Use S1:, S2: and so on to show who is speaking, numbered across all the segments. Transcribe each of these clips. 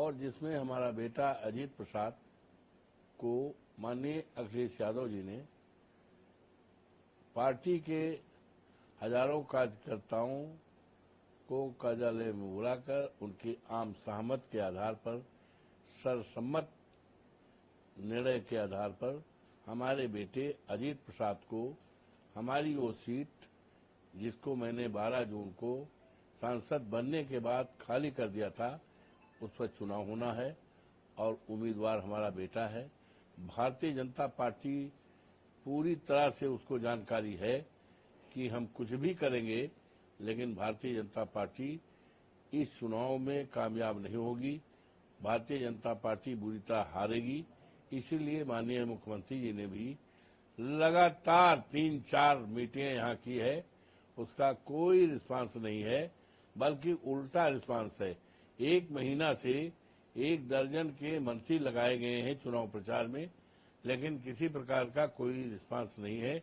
S1: और जिसमें हमारा बेटा अजीत प्रसाद को माननीय अखिलेश यादव जी ने पार्टी के हजारों कार्यकर्ताओं को कार्यालय में बुलाकर उनकी आम सहमत के आधार पर, सर्वसम्मत निर्णय के आधार पर हमारे बेटे अजीत प्रसाद को हमारी वो सीट, जिसको मैंने 12 जून को सांसद बनने के बाद खाली कर दिया था, उस पर चुनाव होना है और उम्मीदवार हमारा बेटा है। भारतीय जनता पार्टी पूरी तरह से उसको जानकारी है कि हम कुछ भी करेंगे, लेकिन भारतीय जनता पार्टी इस चुनाव में कामयाब नहीं होगी। भारतीय जनता पार्टी बुरी तरह हारेगी। इसीलिए माननीय मुख्यमंत्री जी ने भी लगातार 3-4 मीटिंगें यहाँ की है, उसका कोई रिस्पांस नहीं है, बल्कि उल्टा रिस्पांस है। 1 महीना से 1 दर्जन के मंत्री लगाए गए हैं चुनाव प्रचार में, लेकिन किसी प्रकार का कोई रिस्पांस नहीं है।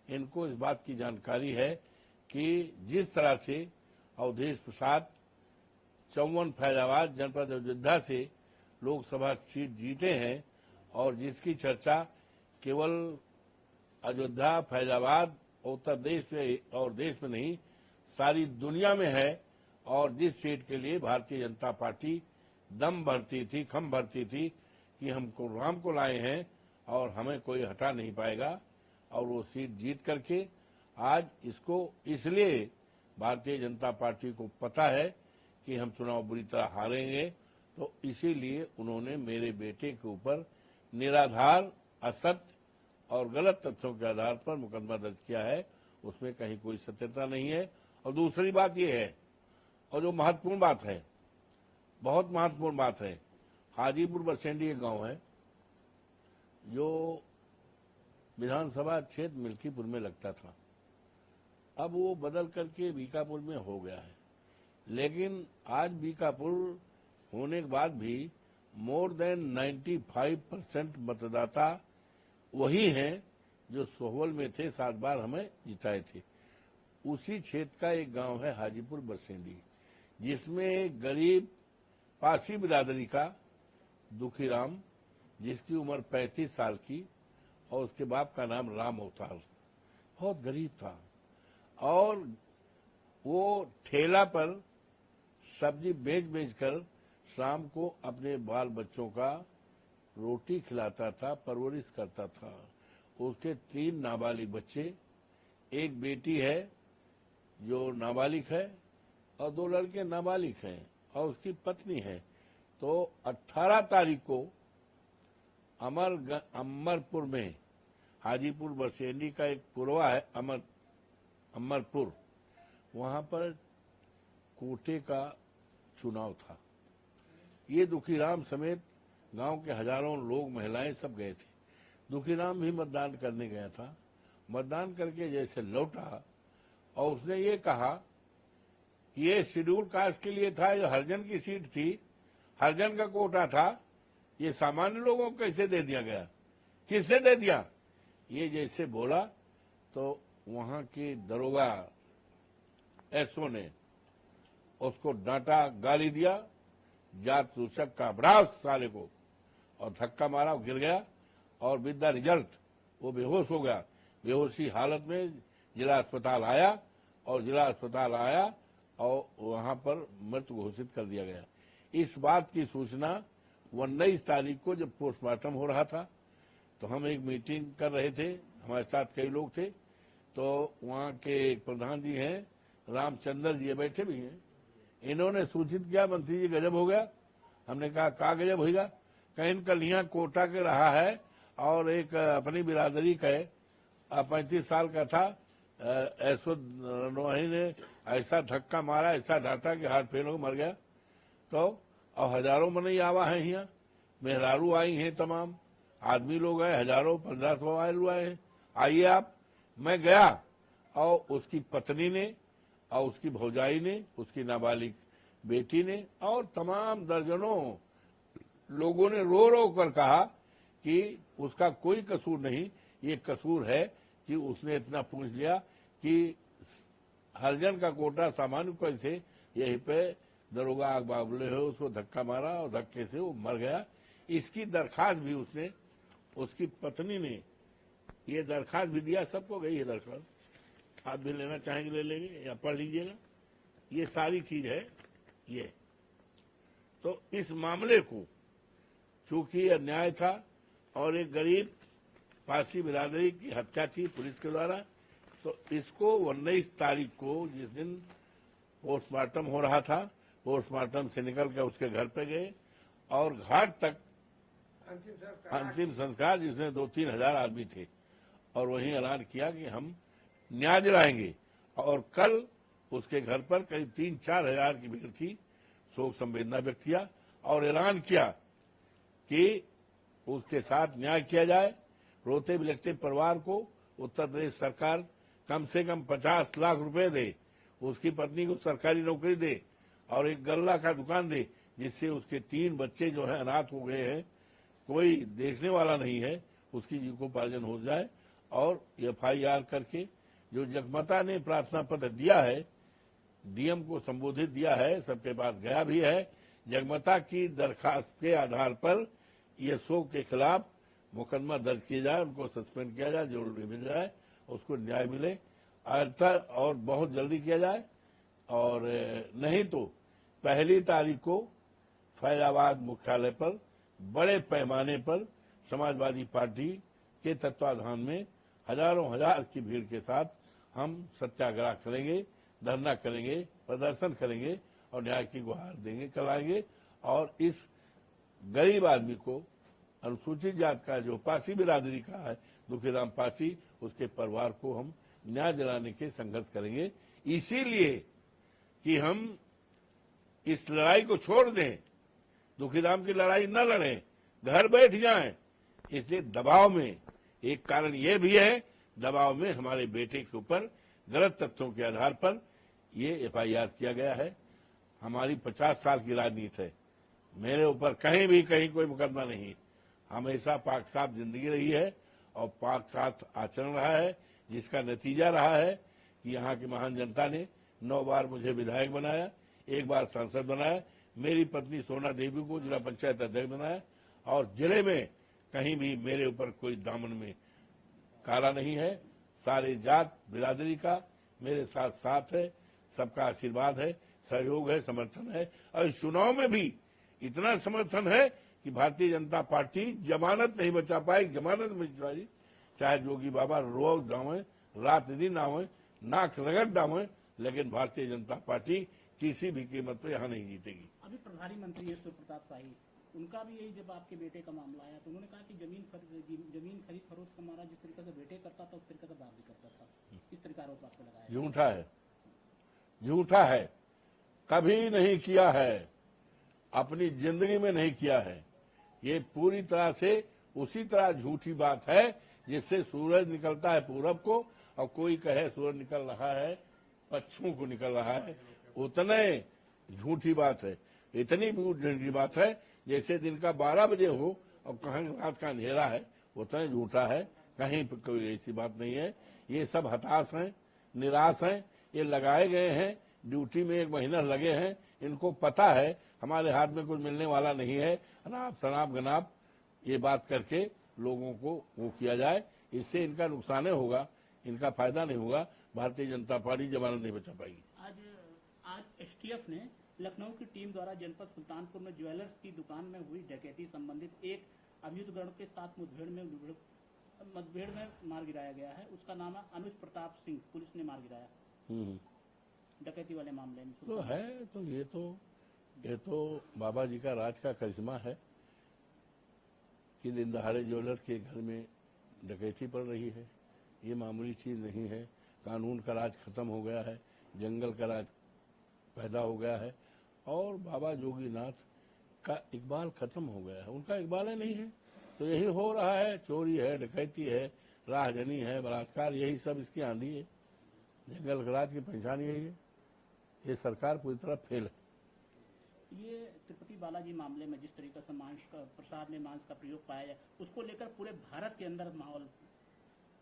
S1: इनको इस बात की जानकारी है कि जिस तरह से अवधेश प्रसाद 54 फैजाबाद जनपद अयोध्या से लोकसभा सीट जीते हैं और जिसकी चर्चा केवल अयोध्या, फैजाबाद, उत्तर प्रदेश में और देश में नहीं, सारी दुनिया में है, और जिस सीट के लिए भारतीय जनता पार्टी दम भरती थी, खम भरती थी कि हमको राम को लाए हैं और हमें कोई हटा नहीं पाएगा, और वो सीट जीत करके आज इसको, इसलिए भारतीय जनता पार्टी को पता है कि हम चुनाव बुरी तरह हारेंगे, तो इसीलिए उन्होंने मेरे बेटे के ऊपर निराधार, असत्य और गलत तथ्यों के आधार पर मुकदमा दर्ज किया है। उसमें कहीं कोई सत्यता नहीं है। और दूसरी बात यह है, और जो महत्वपूर्ण बात है, बहुत महत्वपूर्ण बात है, हाजीपुर बरसेंडी एक गांव है जो विधानसभा क्षेत्र मिल्कीपुर में लगता था, अब वो बदल करके बीकापुर में हो गया है। लेकिन आज बीकापुर होने के बाद भी मोर देन 95% मतदाता वही हैं जो सोहवल में थे, 7 बार हमें जिताए थे। उसी क्षेत्र का एक गांव है हाजीपुर बरसेंडी, जिसमें एक गरीब पासी बिरादरी का दुखीराम, जिसकी उम्र 35 साल की, और उसके बाप का नाम राम अवतार, बहुत गरीब था, और वो ठेला पर सब्जी बेच बेच कर शाम को अपने बाल बच्चों का रोटी खिलाता था, परवरिश करता था। उसके 3 नाबालिग बच्चे, एक बेटी है जो नाबालिग है और 2 लड़के नाबालिग हैं, और उसकी पत्नी है। तो 18 तारीख को अमरपुर में, हाजीपुर बरसेंडी का एक पुरवा है अमरपुर, वहां पर कोटे का चुनाव था। ये दुखीराम समेत गांव के हजारों लोग, महिलाएं सब गए थे। दुखीराम भी मतदान करने गया था। मतदान करके जैसे लौटा और उसने ये कहा कि ये शेड्यूल कास्ट के लिए था, ये हरिजन की सीट थी, हरिजन का कोटा था, ये सामान्य लोगों को कैसे दे दिया गया, किसने दे दिया? ये जैसे बोला तो वहां के दरोगा एसओ ने उसको डांटा, गाली दिया, जात सूचक का बराबर साले को, और धक्का मारा, गिर गया, और विद द रिजल्ट वो बेहोश हो गया। बेहोशी हालत में जिला अस्पताल आया, और जिला अस्पताल आया और वहां पर मृत घोषित कर दिया गया। इस बात की सूचना 19 तारीख को जब पोस्टमार्टम हो रहा था, तो हम एक मीटिंग कर रहे थे, हमारे साथ कई लोग थे, तो वहां के एक प्रधान जी हैं, रामचंद्र जी बैठे भी हैं, इन्होंने सूचित किया, मंत्री जी गजब हो गया। हमने कहा का गजब होगा? कहीं इनका यहाँ कोटा के रहा है, और एक अपनी बिरादरी का 35 साल का था, ऐसो रनोही ने ऐसा धक्का मारा, ऐसा डांटा कि हाथ फेल हो मर गया। तो और हजारों मनई आवा है, यहाँ मेहरारू आई हैं, तमाम आदमी लोग आए, हजारों 1500 आए हैं, आइए आप। मैं गया, और उसकी पत्नी ने और उसकी भौजाई ने, उसकी नाबालिग बेटी ने, और तमाम दर्जनों लोगों ने रो रो कर कहा कि उसका कोई कसूर नहीं, ये कसूर है कि उसने इतना पूछ लिया कि हरिजन का कोटा सामान्य को ऐसे यहीं पे दरोगा आग बाबुले हो उसको धक्का मारा और धक्के से वो मर गया। इसकी दरखास्त भी उसने, उसकी पत्नी ने ये दरखास्त भी दिया। सबको गई है दरखास्त, आप भी लेना चाहेंगे ले लेंगे या पढ़ लीजिएगा। ये सारी चीज है ये। तो इस मामले को चूंकि अन्याय था और एक गरीब पारसी बिरादरी की हत्या थी पुलिस के द्वारा, तो इसको 19 तारीख को जिस दिन पोस्टमार्टम हो रहा था, पोस्टमार्टम से निकल कर उसके घर पे गए और घाट तक अंतिम संस्कार जिसमें 2-3 हजार आदमी थे और वहीं ऐलान किया कि हम न्याय दिलाएंगे। और कल उसके घर पर करीब 3-4 हजार की भीड़ थी, शोक संवेदना व्यक्त किया और ऐलान किया कि उसके साथ न्याय किया जाए। रोते बिलखते परिवार को उत्तर प्रदेश सरकार कम से कम 50 लाख रुपए दे, उसकी पत्नी को सरकारी नौकरी दे और एक गल्ला का दुकान दे, जिससे उसके 3 बच्चे जो है अनाथ हो गए हैं, कोई देखने वाला नहीं है, उसकी जीविकोपार्जन हो जाए। और FIR करके जो जगमता ने प्रार्थना पत्र दिया है, DM को संबोधित दिया है, सबके पास गया भी है। जगमता की दरखास्त के आधार पर ये शोक के खिलाफ मुकदमा दर्ज किया जाए, उनको सस्पेंड किया जाए, जेल मिल जाए, उसको न्याय मिले और बहुत जल्दी किया जाए। और नहीं तो 1 तारीख को फैजाबाद मुख्यालय पर बड़े पैमाने पर समाजवादी पार्टी के तत्वाधान में हजारों हजार की भीड़ के साथ हम सत्याग्रह करेंगे, धरना करेंगे, प्रदर्शन करेंगे और न्याय की गुहार देंगे, कराएंगे। और इस गरीब आदमी को, अनुसूचित जात का जो पारसी बिरादरी का है दुखीराम पारसी, उसके परिवार को हम न्याय दिलाने के संघर्ष करेंगे। इसीलिए कि हम इस लड़ाई को छोड़ दें, दुखीराम की लड़ाई न लड़ें, घर बैठ जाएं, इसलिए दबाव में एक कारण यह भी है, दबाव में हमारे बेटे के ऊपर गलत तथ्यों के आधार पर ये FIR किया गया है। हमारी 50 साल की राजनीति है, मेरे ऊपर कहीं भी कहीं कोई मुकदमा नहीं, हमेशा पाक साफ जिंदगी रही है और पाक साफ आचरण रहा है, जिसका नतीजा रहा है कि यहाँ की महान जनता ने 9 बार मुझे विधायक बनाया, 1 बार सांसद बनाया, मेरी पत्नी सोना देवी को जिला पंचायत अध्यक्ष बनाया और जिले में कहीं भी मेरे ऊपर कोई दामन में काला नहीं है। सारे जात बिरादरी का मेरे साथ साथ है, सबका आशीर्वाद है, सहयोग है, समर्थन है। और इस चुनाव में भी इतना समर्थन है कि भारतीय जनता पार्टी जमानत नहीं बचा पाई, जमानत नहीं बचा पाई, चाहे जोगी बाबा रोज डावे, रात दिन आवे, नाक रगड़ डावे, लेकिन भारतीय जनता पार्टी किसी भी कीमत पर यहाँ नहीं जीतेगी।
S2: अभी प्रभारी मंत्री है सूर्य प्रताप शाही, उनका भी यही, जब आपके बेटे का मामला आया तो उन्होंने कहा कि जमीन खरीद फरोख्त का मामला जिस तरीके से बेटे करता था उस तरीके से बाप भी करता था, इस तरीका आरोप आपको लगाया।
S1: झूठा है, झूठा है, कभी नहीं किया है, अपनी जिंदगी में नहीं किया है। ये पूरी तरह से उसी तरह झूठी बात है जिससे सूरज निकलता है पूरब को और कोई कहे सूरज निकल रहा है पश्चिम को निकल रहा है, उतने झूठी बात है। इतनी झूठी बात है जैसे दिन का 12 बजे हो और कहीं रात का अंधेरा है, उतना झूठा है। कहीं कोई ऐसी बात नहीं है। ये सब हताश हैं, निराश हैं, ये लगाए गए हैं, ड्यूटी में 1 महीना लगे हैं, इनको पता है हमारे हाथ में कुछ मिलने वाला नहीं है, अनाप शनाप गनाप ये बात करके लोगों को वो किया जाए, इससे इनका नुकसान होगा, इनका फायदा नहीं होगा। भारतीय जनता पार्टी जमानत नहीं बचा पाएगी।
S2: आज STF ने लखनऊ की टीम द्वारा जनपद सुल्तानपुर में ज्वेलर्स की दुकान में हुई डकैती संबंधित एक अभियुक्त के साथ मुठभेड़ में मार गिराया गया है। उसका नाम है अनुज प्रताप सिंह, पुलिस ने मार गिराया डकैती वाले मामले में।
S1: तो है, तो ये तो बाबा जी का राज का करिश्मा है कि दिन दहाड़े ज्वेलर के घर में डकैती पड़ रही है। ये मामूली चीज नहीं है। कानून का राज खत्म हो गया है, जंगल का राज पैदा हो गया है और बाबा जोगीनाथ का इकबाल खत्म हो गया है। उनका इकबाल नहीं है तो यही हो रहा है, चोरी है, डकैती है, राहजनी है, बलात्कार, यही सब इसकी आंधी है। जंगल राज की पहचान यही है। ये सरकार पूरी तरह फेल है।
S2: ये तिरुपति बालाजी मामले में जिस तरीके से प्रसाद में मांस का प्रयोग पाया जाए, उसको लेकर पूरे भारत के अंदर माहौल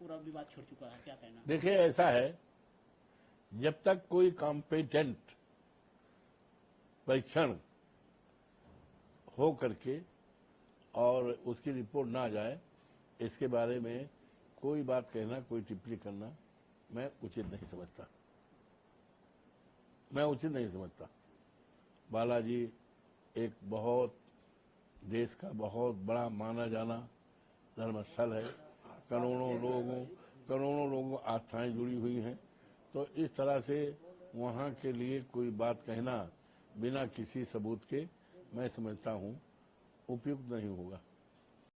S2: पूरा विवाद छिड़ चुका है, क्या कहना?
S1: देखिए, ऐसा है, जब तक कोई कॉम्पिटेंट परीक्षण हो करके और उसकी रिपोर्ट ना जाए, इसके बारे में कोई बात कहना, कोई टिप्पणी करना मैं उचित नहीं समझता। मैं उचित नहीं समझता। बालाजी एक बहुत देश का बहुत बड़ा माना जाना धर्मस्थल है। करोड़ों लोगों आस्थाएं जुड़ी हुई हैं। तो इस तरह से वहां के लिए कोई बात कहना बिना किसी सबूत के मैं समझता हूं उपयुक्त नहीं होगा।